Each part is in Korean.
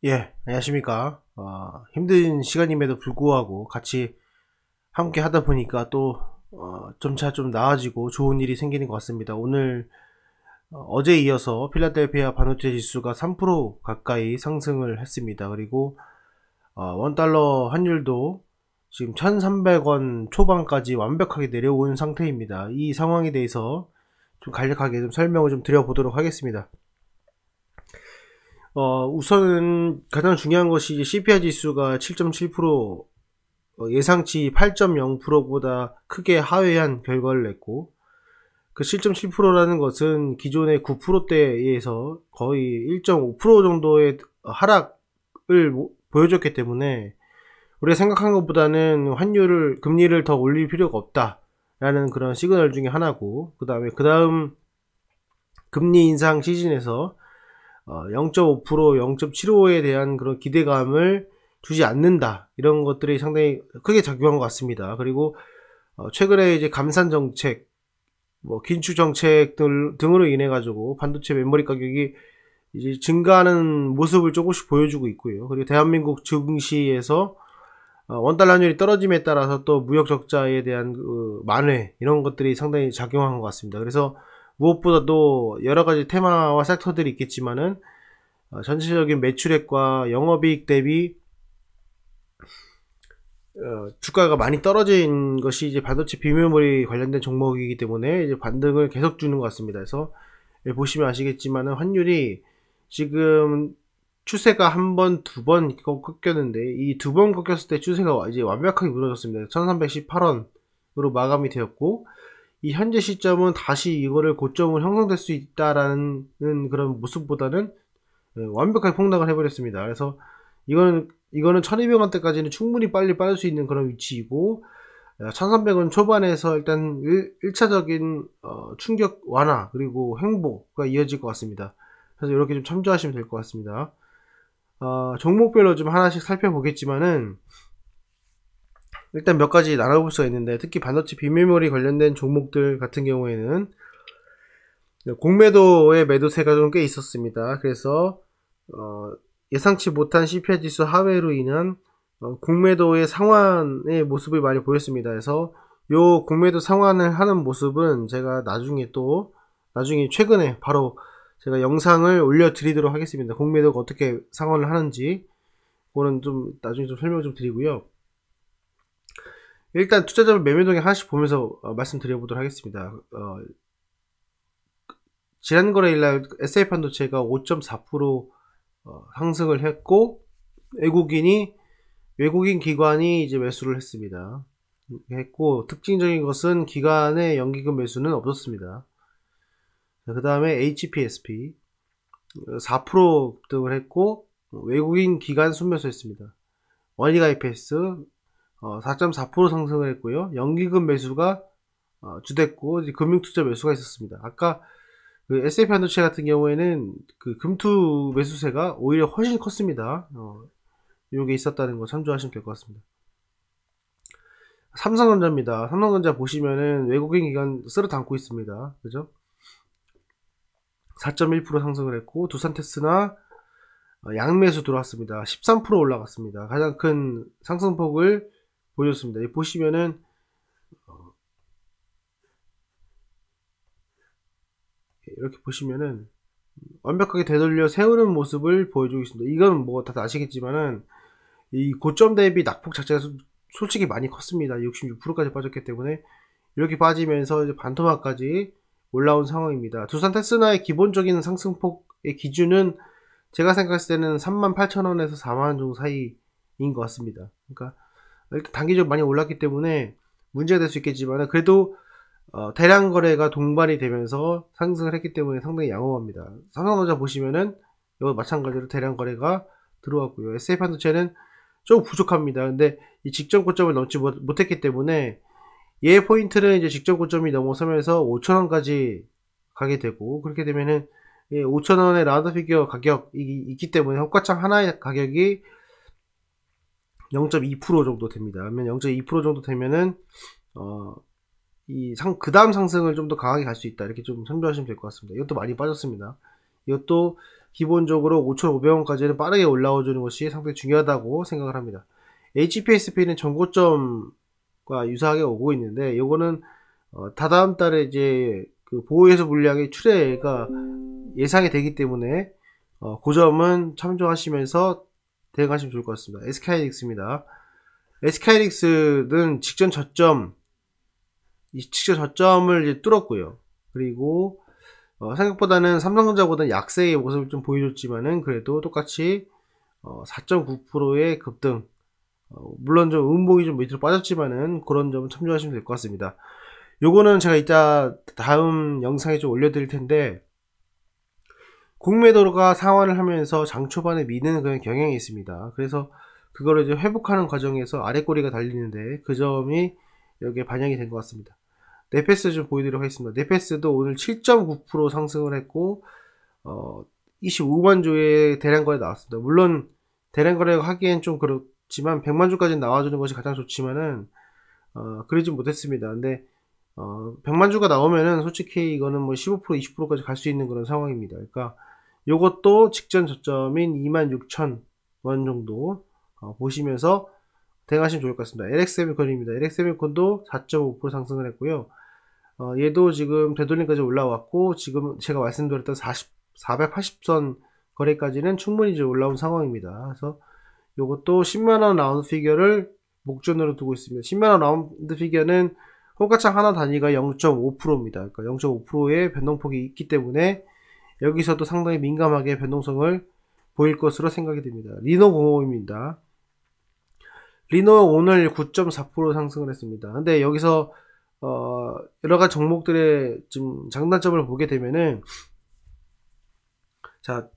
예, 안녕하십니까. 힘든 시간임에도 불구하고 같이 함께 하다 보니까 또, 점차 좀 나아지고 좋은 일이 생기는 것 같습니다. 오늘, 어제 이어서 필라델피아 반도체 지수가 3% 가까이 상승을 했습니다. 그리고, 원달러 환율도 지금 1300원 초반까지 완벽하게 내려온 상태입니다. 이 상황에 대해서 좀 간략하게 좀 설명을 좀 드려보도록 하겠습니다. 우선은 가장 중요한 것이 이제 CPI 지수가 7.7%, 예상치 8.0%보다 크게 하회한 결과를 냈고, 그 7.7%라는 것은 기존의 9%대에서 거의 1.5% 정도의 하락을 보여줬기 때문에 우리가 생각한 것보다는 금리를 더 올릴 필요가 없다라는 그런 시그널 중에 하나고, 그 다음 금리 인상 시즌에서 0.5%, 0.75에 대한 그런 기대감을 주지 않는다. 이런 것들이 상당히 크게 작용한 것 같습니다. 그리고 최근에 이제 감산 정책, 긴축 정책 등으로 인해 가지고 반도체 메모리 가격이 이제 증가하는 모습을 조금씩 보여주고 있고요. 그리고 대한민국 증시에서 원달러 환율이 떨어짐에 따라서 또 무역 적자에 대한 만회 이런 것들이 상당히 작용한 것 같습니다. 그래서 무엇보다도 여러 가지 테마와 섹터들이 있겠지만은 전체적인 매출액과 영업이익 대비 주가가 많이 떨어진 것이 이제 반도체 비메모리 관련된 종목이기 때문에 이제 반등을 계속 주는 것 같습니다. 그래서 보시면 아시겠지만은 환율이 지금 추세가 한 번, 두 번 꺾였는데 이 두 번 꺾였을 때 추세가 이제 완벽하게 무너졌습니다. 1318원으로 마감이 되었고, 이 현재 시점은 다시 이거를 고점을 형성될 수 있다라는 그런 모습보다는 완벽하게 폭락을 해버렸습니다. 그래서 이거는 1200원대까지는 충분히 빨리 빠질 수 있는 그런 위치이고, 1300원 초반에서 일단 1차적인 충격 완화 그리고 횡보가 이어질 것 같습니다. 그래서 이렇게 좀 참조하시면 될 것 같습니다. 종목별로 좀 하나씩 살펴보겠지만은 일단 몇 가지 나눠볼 수가 있는데, 특히 반도체 비메모리 관련된 종목들 같은 경우에는 공매도의 매도세가 좀 꽤 있었습니다. 그래서 예상치 못한 CPI 지수 하회로 인한 공매도의 상환의 모습을 많이 보였습니다. 그래서 요 공매도 상환을 하는 모습은 제가 나중에 최근에 바로 제가 영상을 올려드리도록 하겠습니다. 공매도가 어떻게 상환을 하는지 그거는 좀 나중에 좀 설명 좀 드리고요. 일단 투자자별 매매동향 하나씩 보면서 말씀드려보도록 하겠습니다. 지난 거래일날 SA반도체가 5.4% 상승을 했고, 외국인 기관이 이제 매수를 했습니다. 특징적인 것은 기관의 연기금 매수는 없었습니다. 그 다음에 HPSP 4% 급등을 했고, 외국인 기관 순매수 했습니다. 원리가 IPS 4.4% 상승을 했고요. 연기금 매수가 주됐고, 금융투자 매수가 있었습니다. 아까 그 S&P 반도체 같은 경우에는 그 금투 매수세가 오히려 훨씬 컸습니다. 요게 있었다는 거 참조하시면 될 것 같습니다. 삼성전자입니다. 삼성전자 보시면은 외국인 기관 쓸어 담고 있습니다. 그죠? 4.1% 상승을 했고, 두산테스나 양매수 들어왔습니다. 13% 올라갔습니다. 가장 큰 상승폭을 보여줬습니다. 여기 보시면은 이렇게 보시면은 완벽하게 되돌려 세우는 모습을 보여주고 있습니다. 이건 뭐 다들 아시겠지만은 이 고점 대비 낙폭 자체가 솔직히 많이 컸습니다. 66%까지 빠졌기 때문에 이렇게 빠지면서 이제 반토막까지 올라온 상황입니다. 두산 테스나의 기본적인 상승폭의 기준은 제가 생각했을 때는 38,000원에서 4만원 정도 사이인 것 같습니다. 그러니까 일단 단기적으로 많이 올랐기 때문에 문제가 될 수 있겠지만 그래도 대량 거래가 동반이 되면서 상승을 했기 때문에 상당히 양호합니다. 삼성전자 보시면은 이거 마찬가지로 대량 거래가 들어왔고요. SA반도체는 좀 부족합니다. 근데 이 직전 고점을 넘지 못했기 때문에 얘 포인트는 이제 직전 고점이 넘어서면서 5,000원까지 가게 되고, 그렇게 되면은 5,000원의 라운드 피겨 가격이 있기 때문에 효과창 하나의 가격이 0.2% 정도 됩니다. 그러면 0.2% 정도 되면은 그 다음 상승을 좀 더 강하게 갈 수 있다. 이렇게 좀 참조하시면 될 것 같습니다. 이것도 많이 빠졌습니다. 이것도 기본적으로 5,500원까지는 빠르게 올라와주는 것이 상당히 중요하다고 생각을 합니다. HPSP는 전고점과 유사하게 오고 있는데, 이거는 다다음 달에 이제 그 보호해소 물량의 출회가 예상이 되기 때문에 그 점은 참조하시면서 대응하시면 좋을 것 같습니다. SK하이닉스입니다. SK하이닉스는 직전 저점을 이제 뚫었고요. 그리고 생각보다는 삼성전자보다는 약세의 모습을 좀 보여줬지만은 그래도 똑같이 4.9%의 급등, 물론 좀 음봉이 좀 밑으로 빠졌지만은 그런 점은 참조하시면 될 것 같습니다. 요거는 제가 이따 다음 영상에 좀 올려드릴 텐데, 공매도가 상환을 하면서 장 초반에 미는 그런 경향이 있습니다. 그래서 그거를 이제 회복하는 과정에서 아래 꼬리가 달리는데, 그 점이 여기에 반영이 된 것 같습니다. 네페스 좀 보여드리도록 하겠습니다. 네페스도 오늘 7.9% 상승을 했고 25만 주의 대량 거래 나왔습니다. 물론 대량 거래가 하기엔 좀 그렇지만 100만 주까지 나와주는 것이 가장 좋지만은 그러진 못했습니다. 근데 100만 주가 나오면은 솔직히 이거는 뭐 15% 20%까지 갈 수 있는 그런 상황입니다. 그러니까 요것도 직전 저점인 26,000원 정도 보시면서 대응하시면 좋을 것 같습니다. LX세미콘입니다. LX세미콘도 4.5% 상승을 했고요. 얘도 지금 되돌림까지 올라왔고, 지금 제가 말씀드렸던 480선 거래까지는 충분히 이제 올라온 상황입니다. 그래서 요것도 10만원 라운드 피겨를 목전으로 두고 있습니다. 10만원 라운드 피겨는 호가창 하나 단위가 0.5%입니다. 그러니까 0.5%의 변동폭이 있기 때문에 여기서도 상당히 민감하게 변동성을 보일 것으로 생각이 됩니다. 리노05입니다. 리노 오늘 9.4% 상승을 했습니다. 근데 여기서 여러가지 종목들의 지금 장단점을 보게 되면은, 자,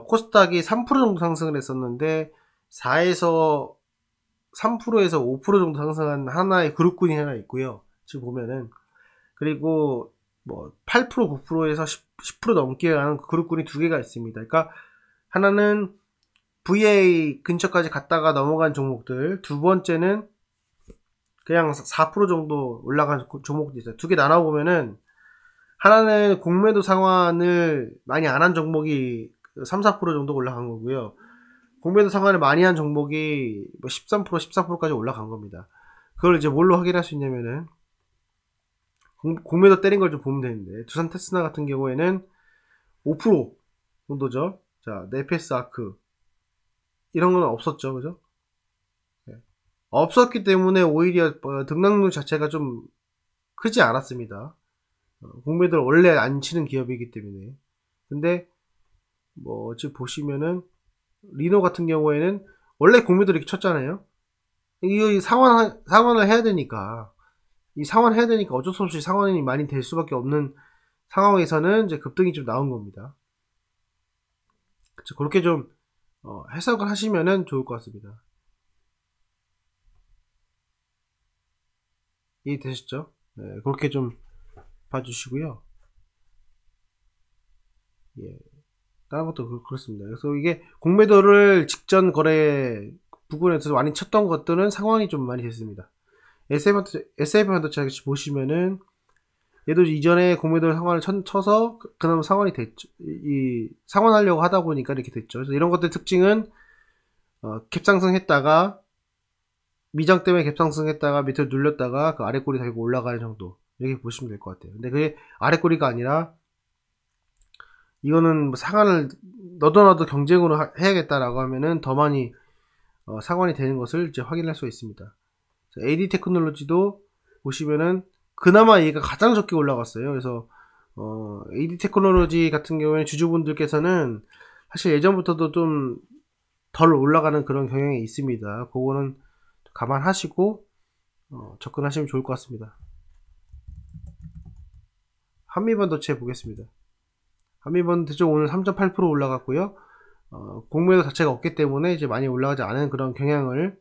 코스닥이 3% 정도 상승을 했었는데 4에서 3%에서 5% 정도 상승한 하나의 그룹군이 하나 있고요. 지금 보면은, 그리고 뭐 8% 9%에서 10% 넘게 가는 그룹군이 두 개가 있습니다. 그러니까 하나는 VA 근처까지 갔다가 넘어간 종목들, 두 번째는 그냥 4% 정도 올라간 종목도 있어요. 두 개 나눠보면은, 하나는 공매도 상환을 많이 안 한 종목이 3, 4% 정도 올라간 거고요. 공매도 상환을 많이 한 종목이 뭐 13%, 14%까지 올라간 겁니다. 그걸 이제 뭘로 확인할 수 있냐면은, 공매도 때린 걸 좀 보면 되는데, 두산 테스나 같은 경우에는 5% 정도죠. 자, 네페스 아크. 이런 건 없었죠. 그죠? 네. 없었기 때문에 오히려 등락률 자체가 좀 크지 않았습니다. 공매도를 원래 안 치는 기업이기 때문에. 근데 뭐 지금 보시면은 리노 같은 경우에는 원래 공매도를 이렇게 쳤잖아요. 이 상환을 해야 되니까, 어쩔 수 없이 상환이 많이 될 수밖에 없는 상황에서는 이제 급등이 좀 나온 겁니다. 그쵸? 그렇게 좀 해석을 하시면은 좋을 것 같습니다. 이해되셨죠? 네, 그렇게 좀 봐주시고요. 예. 다른 것도 그렇습니다. 그래서 이게 공매도를 직전 거래 부분에서 많이 쳤던 것들은 상황이 좀 많이 됐습니다. SF반도체 보시면은 얘도 이전에 공매도 상환을 쳐서 그나마 상환이 됐죠. 상환하려고 하다 보니까 이렇게 됐죠. 그래서 이런 것들 특징은 갭상승했다가 미장 때문에 갭상승했다가 밑으로 눌렸다가 그 아래 꼬리 달고 올라가는 정도, 이렇게 보시면 될 것 같아요. 근데 그게 아래 꼬리가 아니라 이거는 뭐 상환을 너도 경쟁으로 해야겠다라고 하면은 더 많이 상환이 되는 것을 이제 확인할 수가 있습니다. AD 테크놀로지도 보시면은 그나마 얘가 가장 적게 올라갔어요. 그래서 AD 테크놀로지 같은 경우에 주주분들께서는 사실 예전부터도 좀 덜 올라가는 그런 경향이 있습니다. 그거는 감안하시고 접근하시면 좋을 것 같습니다. 한미반도체 보겠습니다. 한미반도체 오늘 3.8% 올라갔고요. 공매도 자체가 없기 때문에 이제 많이 올라가지 않은 그런 경향을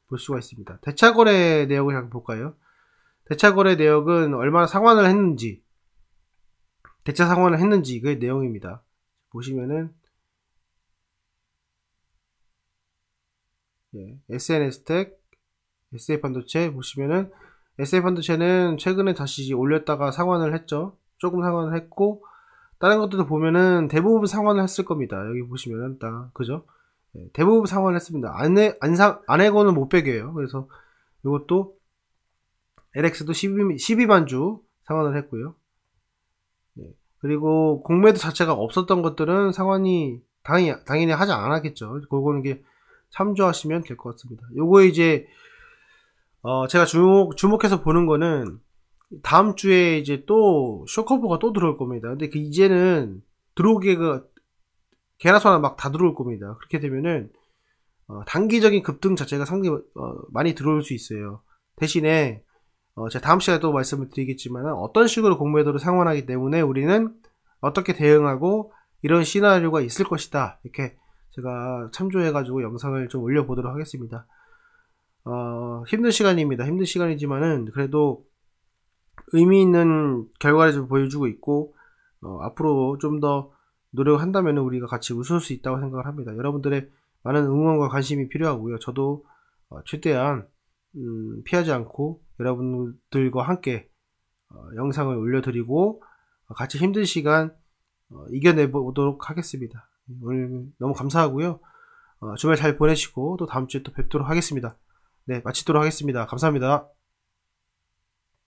볼 수가 있습니다. 대차거래 내역을 한번 볼까요? 대차거래 내역은 얼마나 상환을 했는지, 대차 상환을 했는지 그 내용입니다. 보시면은 SNS텍, SF반도체 보시면은, SF반도체는 최근에 다시 올렸다가 상환을 했죠. 조금 상환을 했고, 다른 것들도 보면은 대부분 상환을 했을 겁니다. 여기 보시면은 딱 그죠? 네, 대부분 상환을 했습니다. 안해고는 못 빼겨요. 그래서 이것도 LX도 12만주 상환을 했고요. 네, 그리고 공매도 자체가 없었던 것들은 상환이 당연히 하지 않았겠죠. 그거는 게 참조하시면 될 것 같습니다. 요거 이제 제가 주목해서 보는 거는 다음 주에 이제 또 쇼커버가 또 들어올 겁니다. 근데 이제는 들어오기가 개나소나 막 다 들어올 겁니다. 그렇게 되면은 단기적인 급등 자체가 상당히 많이 들어올 수 있어요. 대신에 제가 다음 시간에 또 말씀을 드리겠지만 어떤 식으로 공매도를 상환하기 때문에 우리는 어떻게 대응하고 이런 시나리오가 있을 것이다. 이렇게 제가 참조해가지고 영상을 좀 올려보도록 하겠습니다. 힘든 시간입니다. 힘든 시간이지만은 그래도 의미 있는 결과를 좀 보여주고 있고 앞으로 좀 더 노력한다면 우리가 같이 웃을 수 있다고 생각을 합니다. 여러분들의 많은 응원과 관심이 필요하고요. 저도 최대한 피하지 않고 여러분들과 함께 영상을 올려드리고 같이 힘든 시간 이겨내보도록 하겠습니다. 오늘 너무 감사하고요. 주말 잘 보내시고 또 다음 주에 또 뵙도록 하겠습니다. 네, 마치도록 하겠습니다. 감사합니다.